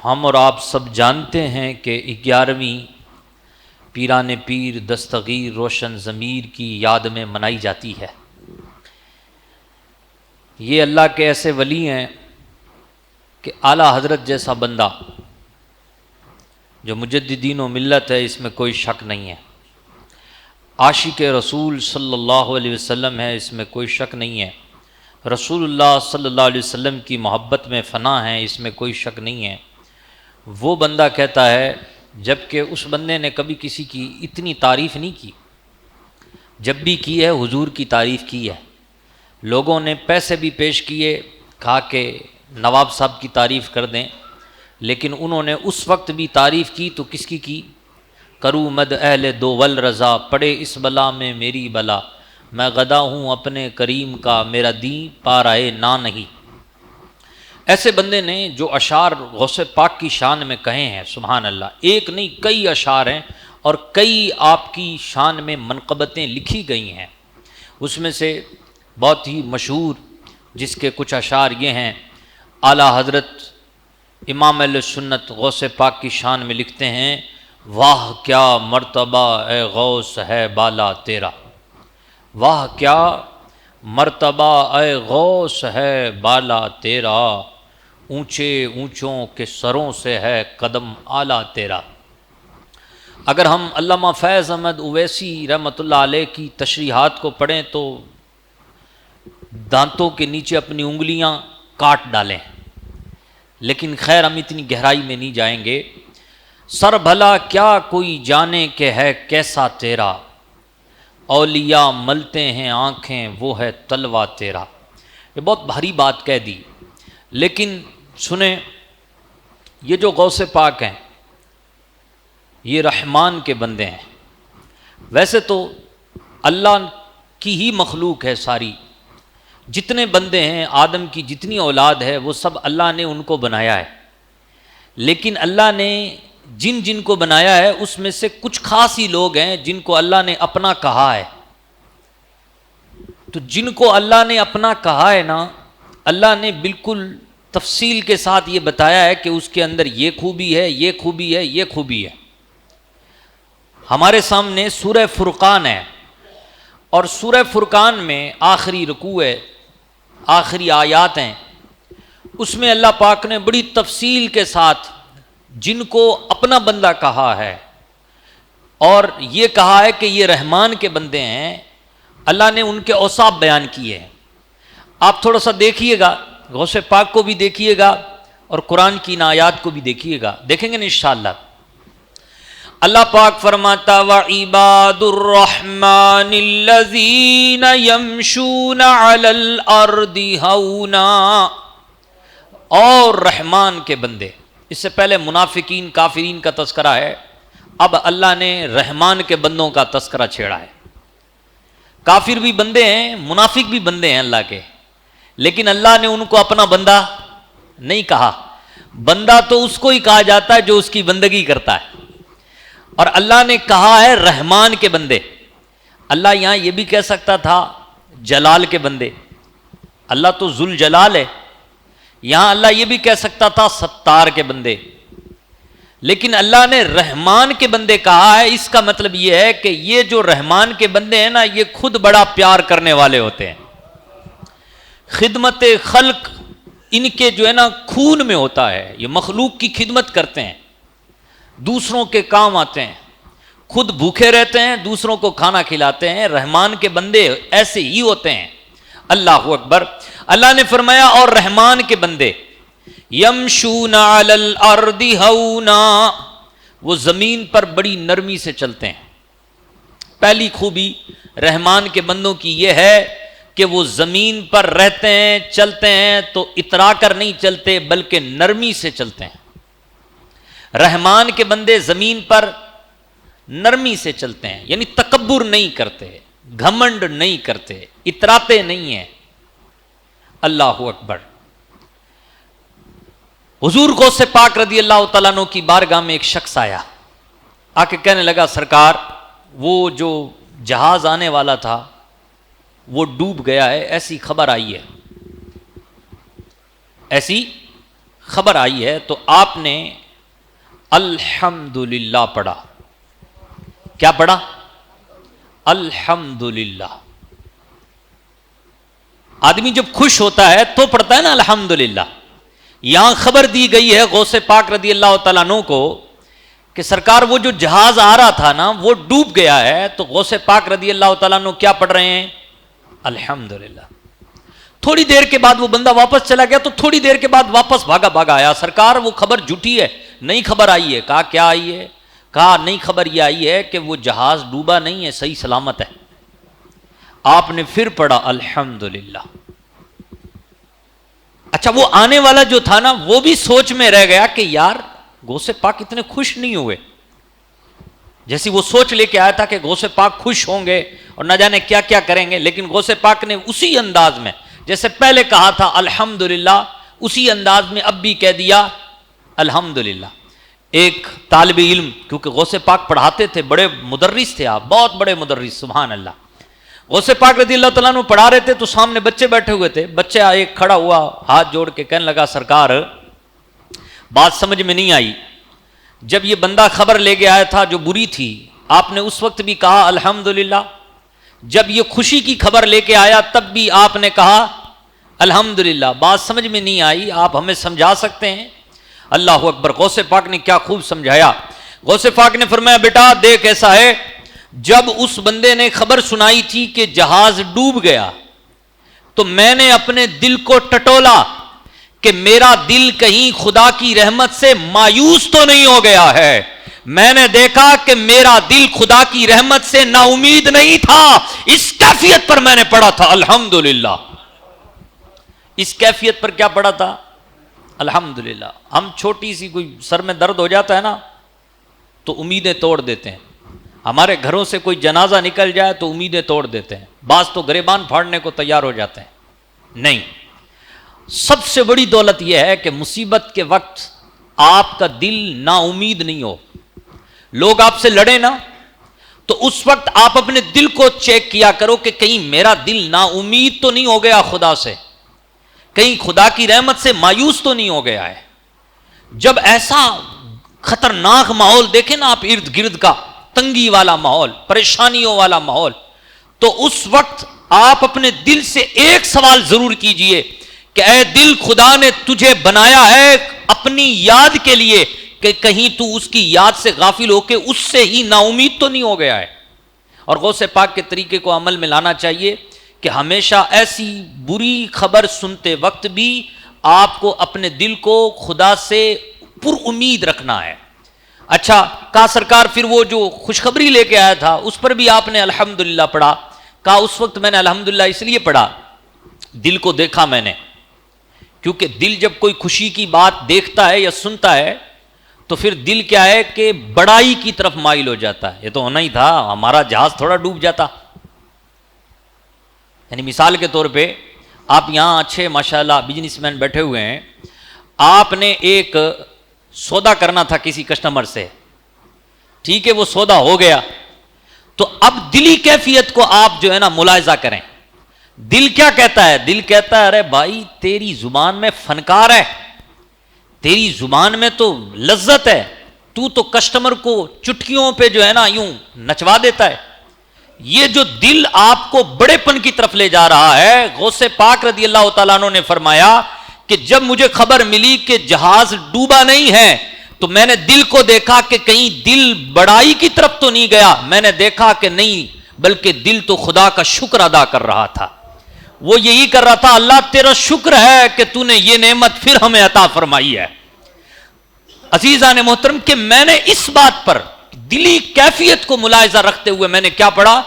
ہم اور آپ سب جانتے ہیں کہ 11ویں پیران پیر دستگیر روشن ضمیر کی یاد میں منائی جاتی ہے۔ یہ اللہ کے ایسے ولی ہیں کہ اعلیٰ حضرت جیسا بندہ جو مجددین و ملت ہے، اس میں کوئی شک نہیں ہے۔ عاشق رسول صلی اللہ علیہ وسلم ہے، اس میں کوئی شک نہیں ہے۔ رسول اللہ صلی اللہ علیہ وسلم کی محبت میں فنا ہے، اس میں کوئی شک نہیں ہے۔ وہ بندہ کہتا ہے، جب کہ اس بندے نے کبھی کسی کی اتنی تعریف نہیں کی، جب بھی کی ہے حضور کی تعریف کی ہے۔ لوگوں نے پیسے بھی پیش کیے، کہا کہ نواب صاحب کی تعریف کر دیں، لیکن انہوں نے اس وقت بھی تعریف کی تو کس کی؟ کرو مد اہل دو ول رضا، پڑے اس بلا میں میری بلا، میں غدا ہوں اپنے کریم کا، میرا دین پارائے نہ نہیں۔ ایسے بندے نے جو اشعار غوث پاک کی شان میں کہے ہیں، سبحان اللہ، ایک نہیں کئی اشعار ہیں اور کئی آپ کی شان میں منقبتیں لکھی گئی ہیں۔ اس میں سے بہت ہی مشہور جس کے کچھ اشعار یہ ہیں، اعلیٰ حضرت امام اہل سنت غوث پاک کی شان میں لکھتے ہیں، واہ کیا مرتبہ اے غوث ہے بالا تیرا، واہ کیا مرتبہ اے غوث ہے بالا تیرا، اونچے اونچوں کے سروں سے ہے قدم اعلیٰ تیرا۔ اگر ہم علامہ فیض احمد اویسی رحمۃ اللہ علیہ کی تشریحات کو پڑھیں تو دانتوں کے نیچے اپنی انگلیاں کاٹ ڈالیں، لیکن خیر ہم اتنی گہرائی میں نہیں جائیں گے۔ سر بھلا کیا کوئی جانے کہ ہے کیسا تیرا، اولیاء ملتے ہیں آنکھیں وہ ہے تلوا تیرا۔ یہ بہت بھاری بات کہہ دی، لیکن سنیں، یہ جو غوث پاک ہیں یہ رحمان کے بندے ہیں۔ ویسے تو اللہ کی ہی مخلوق ہے ساری، جتنے بندے ہیں، آدم کی جتنی اولاد ہے وہ سب اللہ نے ان کو بنایا ہے، لیکن اللہ نے جن جن کو بنایا ہے اس میں سے کچھ خاص ہی لوگ ہیں جن کو اللہ نے اپنا کہا ہے۔ تو جن کو اللہ نے اپنا کہا ہے نا، اللہ نے بالکل تفصیل کے ساتھ یہ بتایا ہے کہ اس کے اندر یہ خوبی ہے، یہ خوبی ہے، یہ خوبی ہے۔ ہمارے سامنے سورہ فرقان ہے، اور سورہ فرقان میں آخری رکوع ہے، آخری آیات ہیں، اس میں اللہ پاک نے بڑی تفصیل کے ساتھ جن کو اپنا بندہ کہا ہے اور یہ کہا ہے کہ یہ رحمان کے بندے ہیں، اللہ نے ان کے اوصاف بیان کیے ہیں۔ آپ تھوڑا سا دیکھیے گا، غوث پاک کو بھی دیکھیے گا اور قرآن کی ان آیات کو بھی دیکھیے گا، دیکھیں گے انشاءاللہ۔ اللہ پاک فرماتا وَعِبَادُ الرَّحْمَنِ الَّذِينَ يَمْشُونَ عَلَى الْأَرْضِ هَوْنًا، اور رحمان کے بندے، اس سے پہلے منافقین کافرین کا تذکرہ ہے، اب اللہ نے رحمان کے بندوں کا تذکرہ چھیڑا ہے۔ کافر بھی بندے ہیں، منافق بھی بندے ہیں اللہ کے، لیکن اللہ نے ان کو اپنا بندہ نہیں کہا۔ بندہ تو اس کو ہی کہا جاتا ہے جو اس کی بندگی کرتا ہے، اور اللہ نے کہا ہے رحمان کے بندے۔ اللہ یہاں یہ بھی کہہ سکتا تھا جلال کے بندے، اللہ تو ذوالجلال ہے، یہاں اللہ یہ بھی کہہ سکتا تھا ستار کے بندے، لیکن اللہ نے رحمان کے بندے کہا ہے۔ اس کا مطلب یہ ہے کہ یہ جو رحمان کے بندے ہیں نا، یہ خود بڑا پیار کرنے والے ہوتے ہیں، خدمت خلق ان کے جو ہے نا خون میں ہوتا ہے، یہ مخلوق کی خدمت کرتے ہیں، دوسروں کے کام آتے ہیں، خود بھوکے رہتے ہیں، دوسروں کو کھانا کھلاتے ہیں۔ رحمان کے بندے ایسے ہی ہوتے ہیں۔ اللہ اکبر۔ اللہ نے فرمایا اور رحمان کے بندے یمشون علی الارض ہونا، وہ زمین پر بڑی نرمی سے چلتے ہیں۔ پہلی خوبی رحمان کے بندوں کی یہ ہے کہ وہ زمین پر رہتے ہیں، چلتے ہیں تو اترا کر نہیں چلتے بلکہ نرمی سے چلتے ہیں۔ رحمان کے بندے زمین پر نرمی سے چلتے ہیں، یعنی تکبر نہیں کرتے، گھمنڈ نہیں کرتے، اتراتے نہیں ہیں۔ اللہ اکبر۔ حضور غوث پاک رضی اللہ تعالیٰ عنہ کی بارگاہ میں ایک شخص آیا، آ کے کہنے لگا سرکار وہ جو جہاز آنے والا تھا وہ ڈوب گیا ہے، ایسی خبر آئی ہے، ایسی خبر آئی ہے تو آپ نے الحمدللہ پڑھا. کیا پڑھا؟ الحمدللہ. آدمی جب خوش ہوتا ہے تو پڑھتا ہے نا الحمدللہ. یہاں خبر دی گئی ہے غوث پاک رضی اللہ تعالیٰ عنہ کو کہ سرکار وہ جو جہاز آ رہا تھا نا وہ ڈوب گیا ہے. تو غوث پاک رضی اللہ تعالیٰ عنہ کیا پڑھ رہے ہیں؟ الحمدللہ. تھوڑی دیر کے بعد وہ بندہ واپس چلا گیا تو تھوڑی دیر کے بعد واپس بھاگا آیا. سرکار وہ خبر جھوٹی ہے، نئی خبر آئی ہے. کہا کیا آئی ہے؟ کہا نئی خبر یہ آئی ہے کہ وہ جہاز ڈوبا نہیں ہے، صحیح سلامت ہے. آپ نے پھر پڑھا الحمدللہ. اچھا وہ آنے والا جو تھا نا وہ بھی سوچ میں رہ گیا کہ یار غوث پاک اتنے خوش نہیں ہوئے. جیسی وہ سوچ لے کے آیا تھا کہ غوث پاک خوش ہوں گے اور نہ جانے کیا کیا کریں گے، لیکن غوث پاک نے اسی انداز میں جیسے پہلے کہا تھا الحمدللہ اسی انداز میں اب بھی کہہ دیا الحمدللہ. ایک طالب علم، کیونکہ غوث پاک پڑھاتے تھے، بڑے مدرس تھے آپ، بہت بڑے مدرس، سبحان اللہ. غوث پاک رضی اللہ تعالیٰ عنہ پڑھا رہے تھے تو سامنے بچے بیٹھے ہوئے تھے. بچہ ایک کھڑا ہوا ہاتھ جوڑ کے کہنے لگا سرکار بات سمجھ میں نہیں آئی. جب یہ بندہ خبر لے کے آیا تھا جو بری تھی آپ نے اس وقت بھی کہا الحمدللہ، جب یہ خوشی کی خبر لے کے آیا تب بھی آپ نے کہا الحمدللہ. بات سمجھ میں نہیں آئی، آپ ہمیں سمجھا سکتے ہیں؟ اللہ اکبر. غوث پاک نے کیا خوب سمجھایا. غوث پاک نے فرمایا بیٹا دیکھ ایسا ہے، جب اس بندے نے خبر سنائی تھی کہ جہاز ڈوب گیا تو میں نے اپنے دل کو ٹٹولا کہ میرا دل کہیں خدا کی رحمت سے مایوس تو نہیں ہو گیا ہے. میں نے دیکھا کہ میرا دل خدا کی رحمت سے نا امید نہیں تھا. اس کیفیت پر میں نے پڑھا تھا الحمدللہ. اس کیفیت پر کیا پڑھا تھا؟ الحمدللہ. ہم چھوٹی سی کوئی سر میں درد ہو جاتا ہے نا تو امیدیں توڑ دیتے ہیں. ہمارے گھروں سے کوئی جنازہ نکل جائے تو امیدیں توڑ دیتے ہیں. بعض تو گریبان پھاڑنے کو تیار ہو جاتے ہیں. نہیں، سب سے بڑی دولت یہ ہے کہ مصیبت کے وقت آپ کا دل نا امید نہیں ہو. لوگ آپ سے لڑے نا تو اس وقت آپ اپنے دل کو چیک کیا کرو کہ کہیں میرا دل نا امید تو نہیں ہو گیا خدا سے، کہیں خدا کی رحمت سے مایوس تو نہیں ہو گیا ہے. جب ایسا خطرناک ماحول دیکھیں نا آپ ارد گرد کا، تنگی والا ماحول، پریشانیوں والا ماحول، تو اس وقت آپ اپنے دل سے ایک سوال ضرور کیجئے کہ اے دل خدا نے تجھے بنایا ہے اپنی یاد کے لیے کہ کہیں تو اس کی یاد سے غافل ہو کے اس سے ہی نا امید تو نہیں ہو گیا ہے. اور غوث پاک کے طریقے کو عمل میں لانا چاہیے کہ ہمیشہ ایسی بری خبر سنتے وقت بھی آپ کو اپنے دل کو خدا سے پر امید رکھنا ہے. اچھا کہا سرکار پھر وہ جو خوشخبری لے کے آیا تھا اس پر بھی آپ نے الحمدللہ پڑھا. کہا اس وقت میں نے الحمدللہ اس لیے پڑھا، دل کو دیکھا میں نے، کیونکہ دل جب کوئی خوشی کی بات دیکھتا ہے یا سنتا ہے تو پھر دل کیا ہے کہ بڑائی کی طرف مائل ہو جاتا ہے. یہ تو ہونا ہی تھا، ہمارا جہاز تھوڑا ڈوب جاتا. یعنی مثال کے طور پہ آپ یہاں اچھے ماشاءاللہ بزنس مین بیٹھے ہوئے ہیں، آپ نے ایک سودا کرنا تھا کسی کسٹمر سے، ٹھیک ہے وہ سودا ہو گیا، تو اب دلی کیفیت کو آپ جو ہے نا ملاحظہ کریں. دل کیا کہتا ہے؟ دل کہتا ہے ارے بھائی تیری زبان میں فنکار ہے، تیری زبان میں تو لذت ہے، تو کسٹمر کو چٹکیوں پہ جو ہے نا یوں نچوا دیتا ہے. یہ جو دل آپ کو بڑے پن کی طرف لے جا رہا ہے، غوث پاک رضی اللہ تعالیٰ عنہ نے فرمایا کہ جب مجھے خبر ملی کہ جہاز ڈوبا نہیں ہے تو میں نے دل کو دیکھا کہ کہیں دل بڑائی کی طرف تو نہیں گیا. میں نے دیکھا کہ نہیں، بلکہ دل تو خدا کا شکر ادا کر رہا تھا. وہ یہی کر رہا تھا اللہ تیرا شکر ہے کہ تو نے یہ نعمت پھر ہمیں عطا فرمائی ہے. عزیزان محترم کہ میں نے اس بات پر دلی کیفیت کو ملاحظہ رکھتے ہوئے میں نے کیا پڑھا؟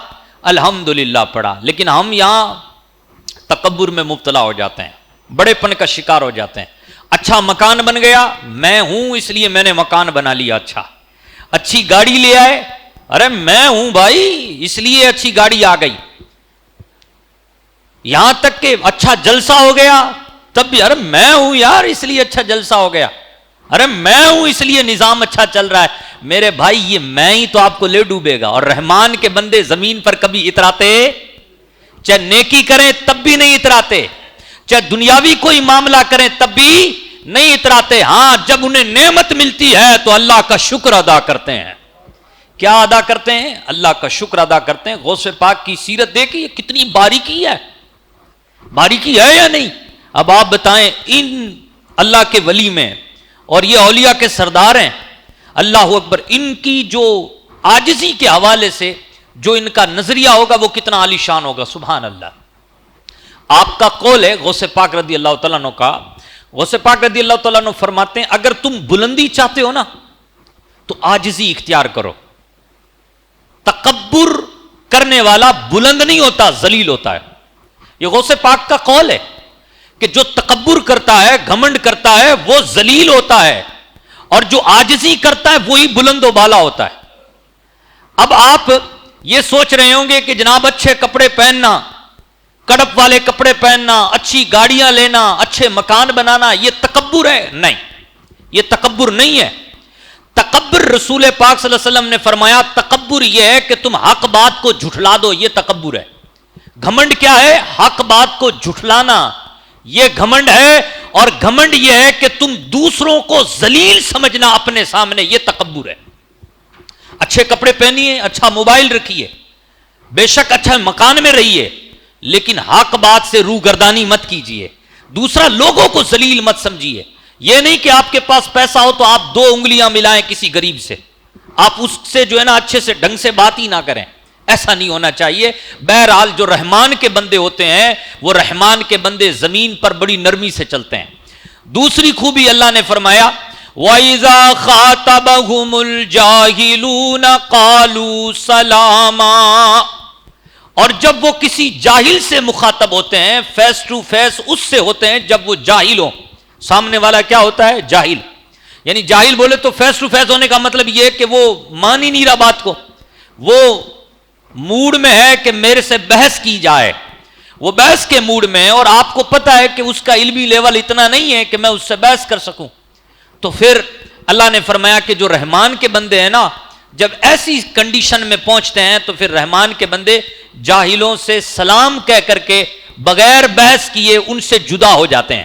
الحمدللہ پڑھا. لیکن ہم یہاں تکبر میں مبتلا ہو جاتے ہیں، بڑے پن کا شکار ہو جاتے ہیں. اچھا مکان بن گیا، میں ہوں اس لیے میں نے مکان بنا لیا. اچھی گاڑی لے آئے، ارے میں ہوں بھائی اس لیے اچھی گاڑی آ گئی. یہاں تک کہ اچھا جلسہ ہو گیا تب بھی ارے میں ہوں یار اس لیے اچھا جلسہ ہو گیا، ارے میں ہوں اس لیے نظام اچھا چل رہا ہے. میرے بھائی یہ میں ہی تو آپ کو لے ڈوبے گا. اور رحمان کے بندے زمین پر کبھی اتراتے، چاہے نیکی کریں تب بھی نہیں اتراتے، چاہے دنیاوی کوئی معاملہ کریں تب بھی نہیں اتراتے. ہاں جب انہیں نعمت ملتی ہے تو اللہ کا شکر ادا کرتے ہیں. کیا ادا کرتے ہیں؟ اللہ کا شکر ادا کرتے ہیں. غوث پاک کی سیرت دیکھیے کتنی باریکی ہے, باریکی ہے یا نہیں؟ اب آپ بتائیں, ان اللہ کے ولی میں, اور یہ اولیاء کے سردار ہیں, اللہ اکبر, ان کی جو عاجزی کے حوالے سے جو ان کا نظریہ ہوگا وہ کتنا عالی شان ہوگا. سبحان اللہ. آپ کا قول ہے غوث پاک رضی اللہ تعالیٰ عنہ کا, غوث پاک رضی اللہ تعالیٰ عنہ فرماتے ہیں اگر تم بلندی چاہتے ہو نا تو عاجزی اختیار کرو. تکبر کرنے والا بلند نہیں ہوتا, ذلیل ہوتا ہے. یہ غوث پاک کا قول ہے کہ جو تکبر کرتا ہے, گھمنڈ کرتا ہے, وہ ذلیل ہوتا ہے, اور جو عاجزی کرتا ہے وہی بلند و بالا ہوتا ہے. اب آپ یہ سوچ رہے ہوں گے کہ جناب اچھے کپڑے پہننا, کڑپ والے کپڑے پہننا, اچھی گاڑیاں لینا, اچھے مکان بنانا, یہ تکبر ہے؟ نہیں, یہ تکبر نہیں ہے. تکبر رسول پاک صلی اللہ علیہ وسلم نے فرمایا تکبر یہ ہے کہ تم حق بات کو جھٹلا دو, یہ تکبر ہے. گھمنڈ کیا ہے؟ حق بات کو جھٹلانا, یہ گھمنڈ ہے. اور گھمنڈ یہ ہے کہ تم دوسروں کو ذلیل سمجھنا اپنے سامنے, یہ تکبر ہے. اچھے کپڑے پہنیے, اچھا موبائل رکھیے, بے شک اچھا مکان میں رہیے, لیکن حق بات سے روگردانی مت کیجیے. دوسرا, لوگوں کو ذلیل مت سمجھیے. یہ نہیں کہ آپ کے پاس پیسہ ہو تو آپ 2 انگلیاں ملائیں کسی غریب سے, آپ اس سے جو ہے نا اچھے سے ڈھنگ سے بات ہی نہ کریں. ایسا نہیں ہونا چاہیے. بہرحال جو رحمان کے بندے ہوتے ہیں وہ رحمان کے بندے زمین پر بڑی نرمی سے چلتے ہیں. دوسری خوبی اللہ نے فرمایا وَإِذَا خَاطَبَهُمُ الْجَاهِلُونَ قَالُوا سَلَامًا, اور جب وہ کسی جاہل سے مخاطب ہوتے ہیں, فیس ٹو فیس اس سے ہوتے ہیں جب وہ جاہل ہوں. سامنے والا کیا ہوتا ہے؟ جاہل. یعنی جاہل بولے تو فیس ٹو فیس ہونے کا مطلب یہ ہے کہ وہ مان ہی نہیں رہا بات کو, وہ موڈ میں ہے کہ میرے سے بحث کی جائے, وہ بحث کے موڈ میں ہے, اور آپ کو پتا ہے کہ اس کا علمی لیول اتنا نہیں ہے کہ میں اس سے بحث کر سکوں. تو پھر اللہ نے فرمایا کہ جو رحمان کے بندے ہیں نا, جب ایسی کنڈیشن میں پہنچتے ہیں تو پھر رحمان کے بندے جاہلوں سے سلام کہہ کر کے بغیر بحث کیے ان سے جدا ہو جاتے ہیں.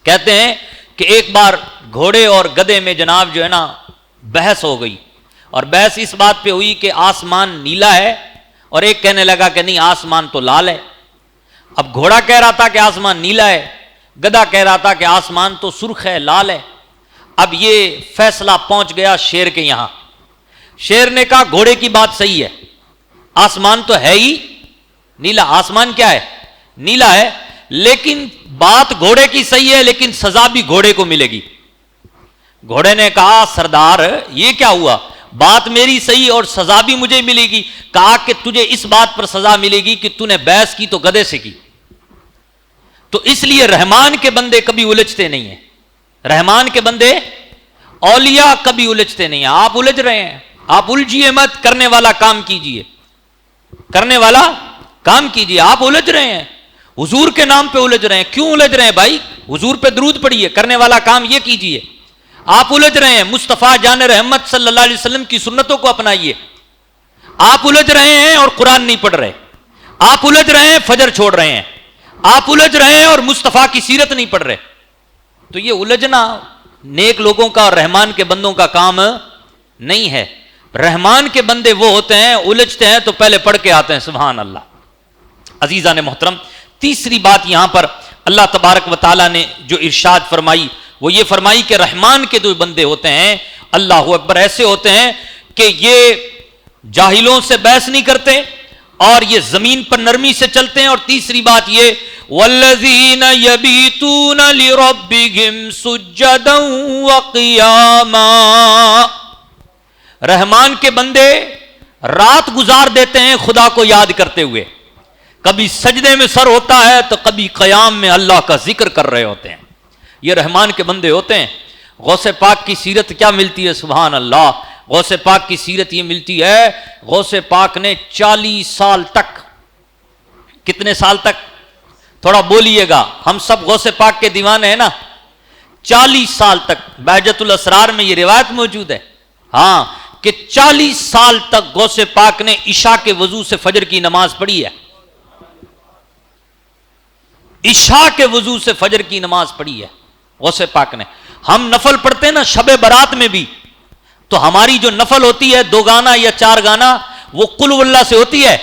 کہتے ہیں کہ ایک بار گھوڑے اور گدھے میں جناب جو ہے نا بحث ہو گئی, اور بحث اس بات پہ ہوئی کہ آسمان نیلا ہے, اور ایک کہنے لگا کہ نہیں آسمان تو لال ہے. اب گھوڑا کہہ رہا تھا کہ آسمان نیلا ہے, گدھا کہہ رہا تھا کہ آسمان تو سرخ ہے, لال ہے. اب یہ فیصلہ پہنچ گیا شیر کے یہاں. شیر نے کہا گھوڑے کی بات صحیح ہے, آسمان تو ہے ہی نیلا. آسمان کیا ہے؟ نیلا ہے. لیکن بات گھوڑے کی صحیح ہے, لیکن سزا بھی گھوڑے کو ملے گی. گھوڑے نے کہا سردار یہ کیا ہوا, بات میری صحیح اور سزا بھی مجھے ملے گی. کہا کہ تجھے اس بات پر سزا ملے گی کہ تو نے بحث کی تو گدھے سے کی. تو اس لیے رحمان کے بندے کبھی الجھتے نہیں ہیں. رحمان کے بندے اولیاء کبھی الجھتے نہیں ہیں. آپ الجھ رہے ہیں, آپ الجھیے مت, کرنے والا کام کیجئے, کرنے والا کام کیجئے. آپ الجھ رہے ہیں, حضور کے نام پہ الجھ رہے ہیں. کیوں الجھ رہے ہیں بھائی؟ حضور پہ درود پڑھیے, کرنے والا کام یہ کیجئے. آپ الجھ رہے ہیں, مصطفیٰ جان رحمت صلی اللہ علیہ وسلم کی سنتوں کو اپنائیے. آپ الجھ رہے ہیں اور قرآن نہیں پڑھ رہے. آپ الجھ رہے ہیں, فجر چھوڑ رہے ہیں. آپ الجھ رہے ہیں اور مصطفیٰ کی سیرت نہیں پڑھ رہے. تو یہ الجھنا نیک لوگوں کا اور رحمان کے بندوں کا کام نہیں ہے. رحمان کے بندے وہ ہوتے ہیں الجھتے ہیں تو پہلے پڑھ کے آتے ہیں. سبحان اللہ. عزیزان محترم, تیسری بات یہاں پر اللہ تبارک و تعالیٰ نے جو ارشاد فرمائی وہ یہ فرمائی کہ رحمان کے جو بندے ہوتے ہیں اللہ اکبر ایسے ہوتے ہیں کہ یہ جاہلوں سے بحث نہیں کرتے اور یہ زمین پر نرمی سے چلتے ہیں. اور تیسری بات یہ والذین یبیتون لربہم سجدا وقیاما, رحمان کے بندے رات گزار دیتے ہیں خدا کو یاد کرتے ہوئے. کبھی سجدے میں سر ہوتا ہے تو کبھی قیام میں اللہ کا ذکر کر رہے ہوتے ہیں. یہ رحمان کے بندے ہوتے ہیں. غوث پاک کی سیرت کیا ملتی ہے؟ سبحان اللہ. غوث پاک کی سیرت یہ ملتی ہے, غوث پاک نے 40 سال تک, کتنے سال تک؟ تھوڑا بولیے گا, ہم سب غوث پاک کے دیوانے ہیں نا. 40 سال تک بہجت الاسرار میں یہ روایت موجود ہے ہاں کہ 40 سال تک غوث پاک نے عشاء کے وضو سے فجر کی نماز پڑھی ہے. عشاء کے وضو سے فجر کی نماز پڑھی ہے. غوث پاک نے. ہم نفل پڑھتے ہیں نا شب برات میں بھی, تو ہماری جو نفل ہوتی ہے 2 گانا یا 4 گانا, وہ قل واللہ سے ہوتی ہے,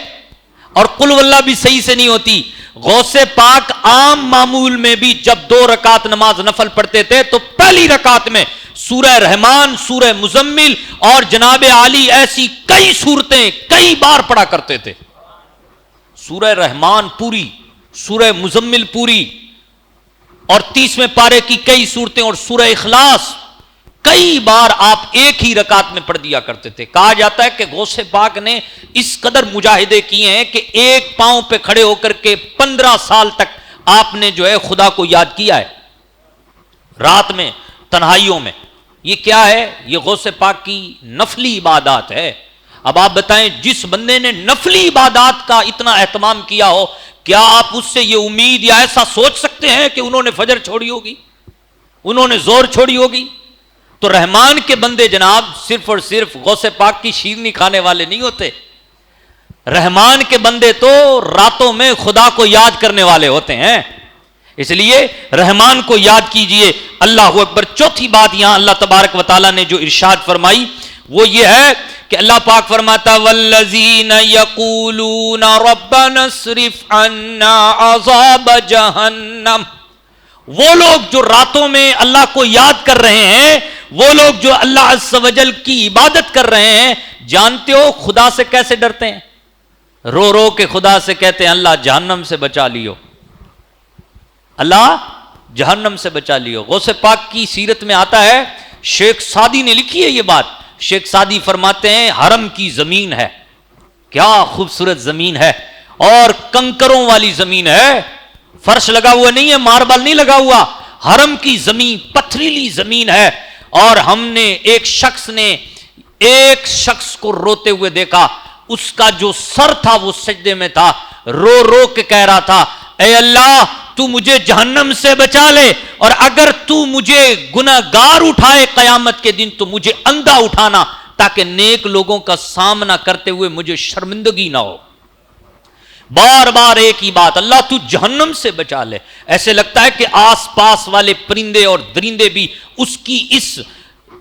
اور قل واللہ بھی صحیح سے نہیں ہوتی. غوث پاک عام معمول میں بھی جب 2 رکعت نماز نفل پڑھتے تھے تو پہلی رکعت میں سورہ رحمان, سورہ مزمل اور جناب عالی ایسی کئی صورتیں کئی بار پڑھا کرتے تھے. سورہ رحمان پوری, سورہ مزمل پوری, اور 30ویں پارے کی کئی صورتیں, اور سورہ اخلاص کئی بار آپ ایک ہی رکعت میں پڑھ دیا کرتے تھے. کہا جاتا ہے کہ غوث پاک نے اس قدر مجاہدے کیے ہیں کہ ایک پاؤں پہ کھڑے ہو کر کے 15 سال تک آپ نے جو ہے خدا کو یاد کیا ہے رات میں, تنہائیوں میں. یہ کیا ہے؟ یہ غوث پاک کی نفلی عبادات ہے. اب آپ بتائیں, جس بندے نے نفلی عبادات کا اتنا اہتمام کیا ہو, کیا آپ اس سے یہ امید یا ایسا سوچ سکتے ہیں کہ انہوں نے فجر چھوڑی ہوگی, انہوں نے زور چھوڑی ہوگی؟ تو رحمان کے بندے جناب صرف اور صرف غوث پاک کی شیرنی کھانے والے نہیں ہوتے. رحمان کے بندے تو راتوں میں خدا کو یاد کرنے والے ہوتے ہیں. اس لیے رحمان کو یاد کیجئے. اللہ اکبر. چوتھی بات یہاں اللہ تبارک و تعالیٰ نے جو ارشاد فرمائی وہ یہ ہے کہ اللہ پاک فرماتا والذین یقولون ربنا اصرف عنا عذاب جہنم. وہ لوگ جو راتوں میں اللہ کو یاد کر رہے ہیں, وہ لوگ جو اللہ عز و جل کی عبادت کر رہے ہیں, جانتے ہو خدا سے کیسے ڈرتے ہیں؟ رو رو کے خدا سے کہتے ہیں اللہ جہنم سے بچا لیو, اللہ جہنم سے بچا لیو. غوث پاک کی سیرت میں آتا ہے, شیخ سعدی نے لکھی ہے یہ بات. شیخ سعدی فرماتے ہیں حرم کی زمین ہے, کیا خوبصورت زمین ہے, اور کنکروں والی زمین ہے, فرش لگا ہوا نہیں ہے, ماربل نہیں لگا ہوا, حرم کی زمین پتھریلی زمین ہے. اور ہم نے ایک شخص کو روتے ہوئے دیکھا, اس کا جو سر تھا وہ سجدے میں تھا, رو رو کے کہہ رہا تھا اے اللہ تو مجھے جہنم سے بچا لے, اور اگر تو مجھے گناہگار اٹھائے قیامت کے دن تو مجھے اندھا اٹھانا, تاکہ نیک لوگوں کا سامنا کرتے ہوئے مجھے شرمندگی نہ ہو. بار بار ایک ہی بات, اللہ تو جہنم سے بچا لے. ایسے لگتا ہے کہ آس پاس والے پرندے اور درندے بھی اس کی اس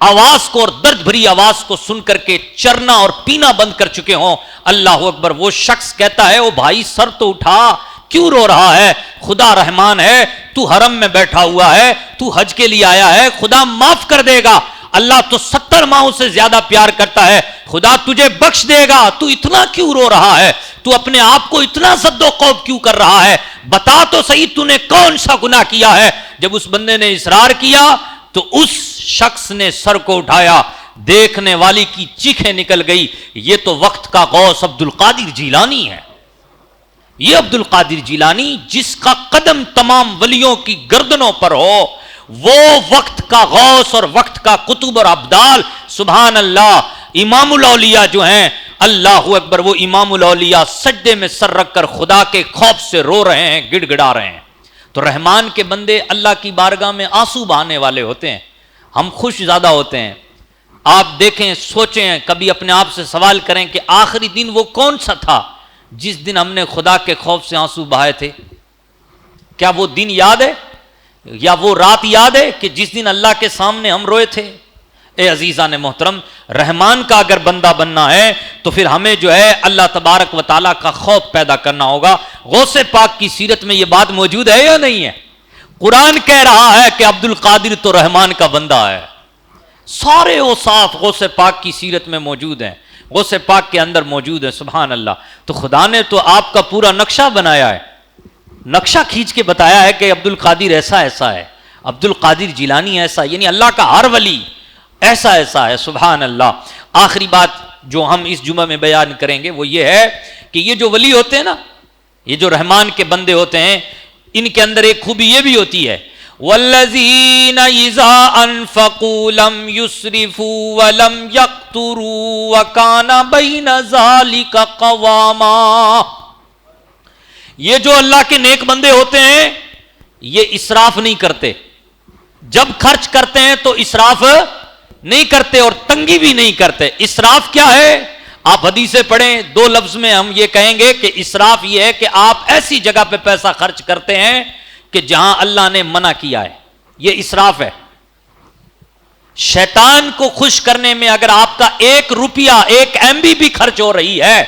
آواز کو اور درد بھری آواز کو سن کر کے چرنا اور پینا بند کر چکے ہوں. اللہ اکبر. وہ شخص کہتا ہے او بھائی سر تو اٹھا, کیوں رو رہا ہے؟ خدا رحمان ہے, تو حرم میں بیٹھا ہوا ہے, تو حج کے لیے آیا ہے, خدا معاف کر دے گا. اللہ تو 70 ماہوں سے زیادہ پیار کرتا ہے, خدا تجھے بخش دے گا. تو اتنا کیوں رو رہا ہے؟ تو اپنے آپ کو اتنا زد و خوف کیوں کر رہا ہے؟ بتا تو صحیح تو نے کون سا گناہ کیا ہے؟ جب اس بندے نے اصرار کیا تو اس شخص نے سر کو اٹھایا, دیکھنے والی کی چیخیں نکل گئی. یہ تو وقت کا غوث عبد القادر جیلانی ہے. یہ عبد القادر جیلانی جس کا قدم تمام ولیوں کی گردنوں پر ہو, وہ وقت کا غوث اور وقت کا قطب اور ابدال. سبحان اللہ. امام الاولیاء جو ہیں, اللہ اکبر, وہ امام الاولیاء سجدے میں سر رکھ کر خدا کے خوف سے رو رہے ہیں, گڑ گڑا رہے ہیں. تو رحمان کے بندے اللہ کی بارگاہ میں آنسو بہانے والے ہوتے ہیں, ہم خوش زیادہ ہوتے ہیں. آپ دیکھیں, سوچیں, کبھی اپنے آپ سے سوال کریں کہ آخری دن وہ کون سا تھا جس دن ہم نے خدا کے خوف سے آنسو بہائے تھے؟ کیا وہ دن یاد ہے یا وہ رات یاد ہے کہ جس دن اللہ کے سامنے ہم روئے تھے؟ اے عزیزان محترم, رحمان کا اگر بندہ بننا ہے تو پھر ہمیں جو ہے اللہ تبارک و تعالیٰ کا خوف پیدا کرنا ہوگا. غوث پاک کی سیرت میں یہ بات موجود ہے یا نہیں ہے؟ قرآن کہہ رہا ہے کہ عبد القادر تو رحمان کا بندہ ہے. سارے اوصاف غوث پاک کی سیرت میں موجود ہیں, غوث پاک کے اندر موجود ہے. سبحان اللہ. تو خدا نے تو آپ کا پورا نقشہ بنایا ہے, نقشہ کھینچ کے بتایا ہے کہ عبد القادر ایسا ایسا ہے, عبد القادر جیلانی ایسا, یعنی اللہ کا ہر ولی ایسا ایسا ہے. سبحان اللہ. آخری بات جو ہم اس جمعہ میں بیان کریں گے وہ یہ ہے کہ یہ جو ولی ہوتے ہیں نا, یہ جو رحمان کے بندے ہوتے ہیں, ان کے اندر ایک خوبی یہ بھی ہوتی ہے والذین اذا انفقوا لم یسرفوا ولم یقتروا وکان بین ذلک قواما. یہ جو اللہ کے نیک بندے ہوتے ہیں یہ اسراف نہیں کرتے, جب خرچ کرتے ہیں تو اسراف نہیں کرتے اور تنگی بھی نہیں کرتے. اسراف کیا ہے؟ آپ حدیثیں پڑھیں, 2 لفظ میں ہم یہ کہیں گے کہ اسراف یہ ہے کہ آپ ایسی جگہ پہ پیسہ خرچ کرتے ہیں کہ جہاں اللہ نے منع کیا ہے. یہ اسراف ہے. شیطان کو خوش کرنے میں اگر آپ کا 1 روپیہ 1 MB بھی خرچ ہو رہی ہے،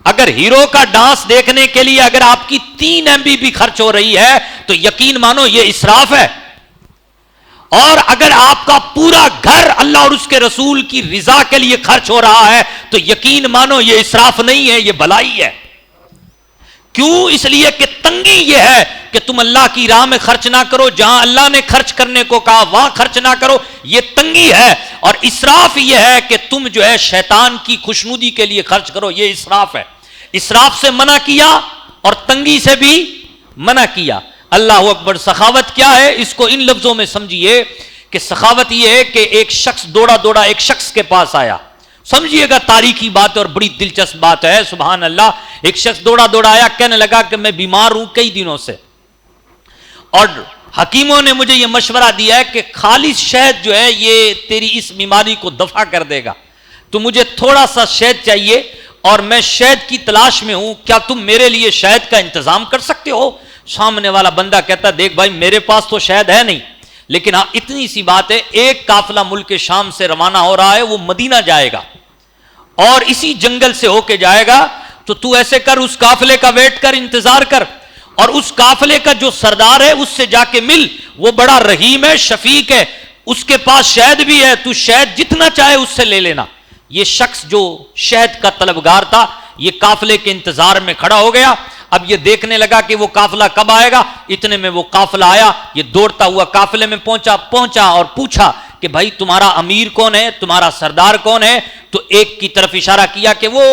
اگر ہیرو کا ڈانس دیکھنے کے لیے اگر آپ کی 3 MB بھی خرچ ہو رہی ہے تو یقین مانو یہ اسراف ہے. اور اگر آپ کا پورا گھر اللہ اور اس کے رسول کی رضا کے لیے خرچ ہو رہا ہے تو یقین مانو یہ اسراف نہیں ہے، یہ بھلائی ہے. کیوں؟ اس لیے کہ تنگی یہ ہے کہ تم اللہ کی راہ میں خرچ نہ کرو، جہاں اللہ نے خرچ کرنے کو کہا وہاں خرچ نہ کرو، یہ تنگی ہے. اور اسراف یہ ہے کہ تم جو ہے شیطان کی خوشنودی کے لیے خرچ کرو، یہ اسراف ہے. اسراف سے منع کیا اور تنگی سے بھی منع کیا. اللہ اکبر. سخاوت کیا ہے؟ اس کو ان لفظوں میں سمجھیے کہ سخاوت یہ ہے کہ ایک شخص دوڑا ایک شخص کے پاس آیا. سمجھیے گا تاریخی بات اور بڑی دلچسپ بات ہے. سبحان اللہ. ایک شخص دوڑا آیا، کہنے لگا کہ میں بیمار ہوں کئی دنوں سے، اور حکیموں نے مجھے یہ مشورہ دیا ہے کہ خالص شہد جو ہے یہ تیری اس بیماری کو دفع کر دے گا، تو مجھے تھوڑا سا شہد چاہیے اور میں شہد کی تلاش میں ہوں، کیا تم میرے لیے شہد کا انتظام کر سکتے ہو؟ سامنے والا بندہ کہتا دیکھ بھائی میرے پاس تو شہد ہے نہیں، لیکن ہاں اتنی سی بات ہے، ایک قافلہ ملک شام سے روانہ ہو رہا ہے، وہ مدینہ جائے گا اور اسی جنگل سے ہو کے جائے گا، تو ایسے کر اس قافلے کا ویٹ کر، انتظار کر، اور اس قافلے کا جو سردار ہے اس سے جا کے مل، وہ بڑا رحیم ہے، شفیق ہے، اس کے پاس شہد بھی ہے، تو شہد جتنا چاہے اس سے لے لینا. یہ شخص جو شہد کا طلبگار تھا یہ قافلے کے انتظار میں کھڑا ہو گیا. اب یہ دیکھنے لگا کہ وہ قافلہ کب آئے گا. اتنے میں وہ قافلہ آیا، یہ دوڑتا ہوا قافلے میں پہنچا اور پوچھا کہ بھائی تمہارا امیر کون ہے، تمہارا سردار کون ہے؟ تو ایک کی طرف اشارہ کیا کہ وہ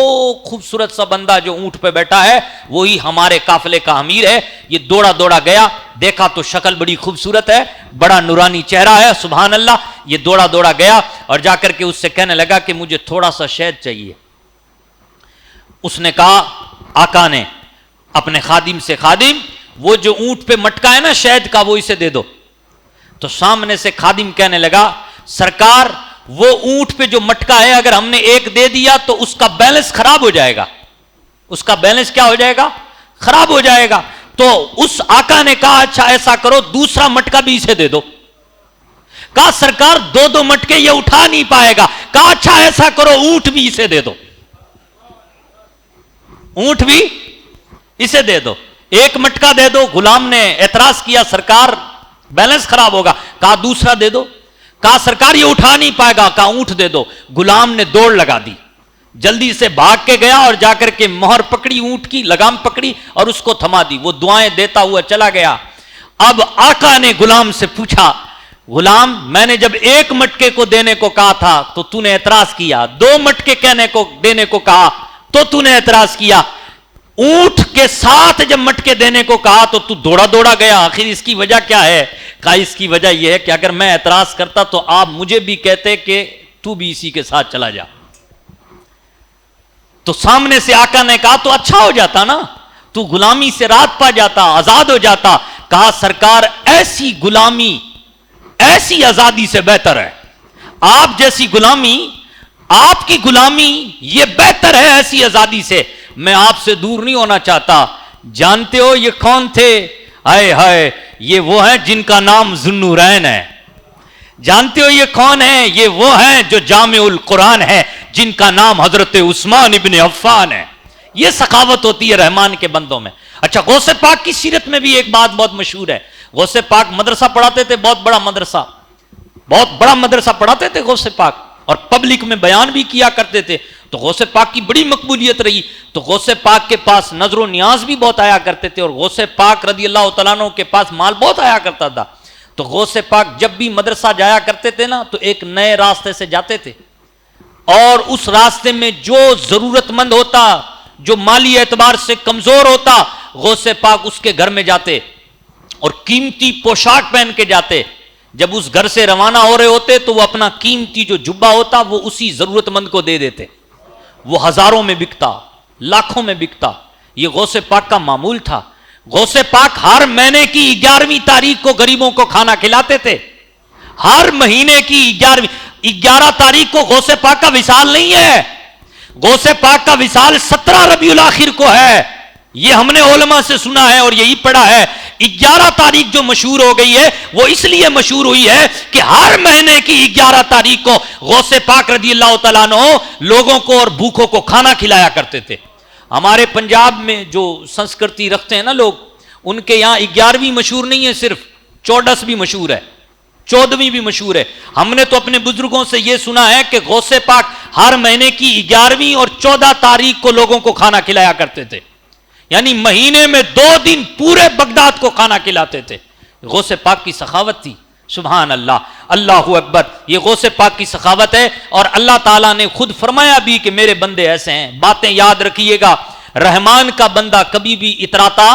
خوبصورت سا بندہ جو اونٹ پہ بیٹھا ہے وہی ہمارے قافلے کا امیر ہے. یہ دوڑا گیا، دیکھا تو شکل بڑی خوبصورت ہے، بڑا نورانی چہرہ ہے، سبحان اللہ. یہ دوڑا گیا اور جا کر کے اس سے کہنے لگا کہ مجھے تھوڑا سا شہد چاہیے. اس نے کہا آقا نے اپنے خادم سے، خادم وہ جو اونٹ پہ مٹکا ہے نا شہد کا وہ اسے دے دو. تو سامنے سے خادم کہنے لگا سرکار وہ اونٹ پہ جو مٹکا ہے اگر ہم نے ایک دے دیا تو اس کا بیلنس خراب ہو جائے گا. اس کا بیلنس کیا ہو جائے گا؟ خراب ہو جائے گا. تو اس آقا نے کہا اچھا ایسا کرو دوسرا مٹکا بھی اسے دے دو. کہا سرکار 2 مٹکے یہ اٹھا نہیں پائے گا. کہا اچھا ایسا کرو اونٹ بھی اسے دے دو، اونٹ بھی اسے دے دو، 1 مٹکا دے دو. غلام نے اعتراض کیا سرکار بیلنس خراب ہوگا. کہا دوسرا دے دو. کہا سرکار یہ اٹھا نہیں پائے گا. کہا اونٹ دے دو. غلام نے دوڑ لگا دی، جلدی سے بھاگ کے گیا اور جا کر کے مہر پکڑی، اونٹ کی لگام پکڑی اور اس کو تھما دی. وہ دعائیں دیتا ہوا چلا گیا. اب آقا نے غلام سے پوچھا غلام میں نے جب 1 مٹکے کو دینے کو کہا تھا تو تو نے اعتراض کیا، 2 مٹکے دینے کو کہا تو نے اعتراض کیا، اونٹ کے ساتھ جب مٹکے دینے کو کہا تو دوڑا گیا. آخر اس کی وجہ کیا ہے؟ کہا اس کی وجہ یہ ہے کہ اگر میں اعتراض کرتا تو آپ مجھے بھی کہتے کہ تو بھی اسی کے ساتھ چلا جا. تو سامنے سے آقا نے کہا تو اچھا ہو جاتا نا، تو غلامی سے راحت پا جاتا، آزاد ہو جاتا. کہا سرکار ایسی غلامی ایسی آزادی سے بہتر ہے. آپ جیسی غلامی، آپ کی غلامی یہ بہتر ہے ایسی آزادی سے. میں آپ سے دور نہیں ہونا چاہتا. جانتے ہو یہ کون تھے؟ ہائے ہائے یہ وہ ہیں جن کا نام ذوالنورین ہے. جانتے ہو یہ کون ہیں؟ یہ وہ ہیں جو جامع القرآن ہے، جن کا نام حضرت عثمان ابن عفان ہے. یہ سخاوت ہوتی ہے رحمان کے بندوں میں. اچھا غوث پاک کی سیرت میں بھی ایک بات بہت مشہور ہے. غوث پاک مدرسہ پڑھاتے تھے، بہت بڑا مدرسہ پڑھاتے تھے غوث پاک، اور پبلک میں بیان بھی کیا کرتے تھے. تو غوث پاک کی بڑی مقبولیت رہی. تو غوث پاک کے پاس نظر و نیاز بھی بہت آیا کرتے تھے، اور غوث پاک رضی اللہ تعالیٰ عنہ کے پاس مال بہت آیا کرتا تھا. تو غوث پاک جب بھی مدرسہ جایا کرتے تھے نا تو ایک نئے راستے سے جاتے تھے، اور اس راستے میں جو ضرورت مند ہوتا، جو مالی اعتبار سے کمزور ہوتا، غوث پاک اس کے گھر میں جاتے اور قیمتی پوشاک پہن کے جاتے. جب اس گھر سے روانہ ہو رہے ہوتے تو وہ اپنا قیمتی جو جبہ ہوتا وہ اسی ضرورت مند کو دے دیتے. وہ ہزاروں میں بکتا، لاکھوں میں بکتا. یہ غوث پاک کا معمول تھا. غوث پاک ہر مہینے کی 11ویں تاریخ کو غریبوں کو کھانا کھلاتے تھے. ہر مہینے کی 11 تاریخ کو غوث پاک کا وصال نہیں ہے. غوث پاک کا وصال 17 ربیع الاخر کو ہے. یہ ہم نے علماء سے سنا ہے اور یہی پڑھا ہے 11 تاریخ جو مشہور ہو گئی ہے وہ اس لیے مشہور ہوئی ہے کہ ہر مہینے کی 11 تاریخ کو غوث پاک رضی اللہ تعالیٰ عنہ لوگوں کو اور بھوکوں کو کھانا کھلایا کرتے تھے. ہمارے پنجاب میں جو سنسکرتی رکھتے ہیں نا لوگ، ان کے یہاں 11ویں مشہور نہیں ہے، صرف 14 بھی مشہور ہے، 14ویں بھی مشہور ہے. ہم نے تو اپنے بزرگوں سے یہ سنا ہے کہ غوث پاک ہر مہینے کی 11ویں اور 14 تاریخ کو لوگوں کو کھانا کھلایا کرتے تھے، یعنی مہینے میں 2 دن پورے بغداد کو کھانا کھلاتے تھے. غوث پاک کی سخاوت تھی. سبحان اللہ، اللہ اکبر. یہ غوث پاک کی سخاوت ہے. اور اللہ تعالیٰ نے خود فرمایا بھی کہ میرے بندے ایسے ہیں. باتیں یاد رکھیے گا، رحمان کا بندہ کبھی بھی اتراتا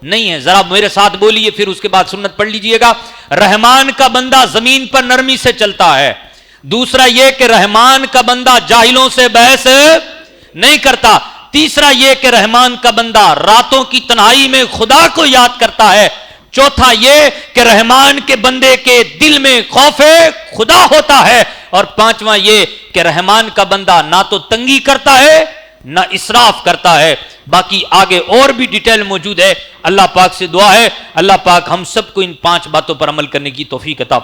نہیں ہے. ذرا میرے ساتھ بولیے، پھر اس کے بعد سنت پڑھ لیجئے گا. رحمان کا بندہ زمین پر نرمی سے چلتا ہے. دوسرا یہ کہ رحمان کا بندہ جاہلوں سے بحث نہیں کرتا. تیسرا یہ کہ رحمان کا بندہ راتوں کی تنہائی میں خدا کو یاد کرتا ہے. چوتھا یہ کہ رحمان کے بندے کے دل میں خوف خدا ہوتا ہے. اور پانچواں یہ کہ رحمان کا بندہ نہ تو تنگی کرتا ہے نہ اسراف کرتا ہے. باقی آگے اور بھی ڈیٹیل موجود ہے. اللہ پاک سے دعا ہے اللہ پاک ہم سب کو ان 5 باتوں پر عمل کرنے کی توفیق عطا فرمائے.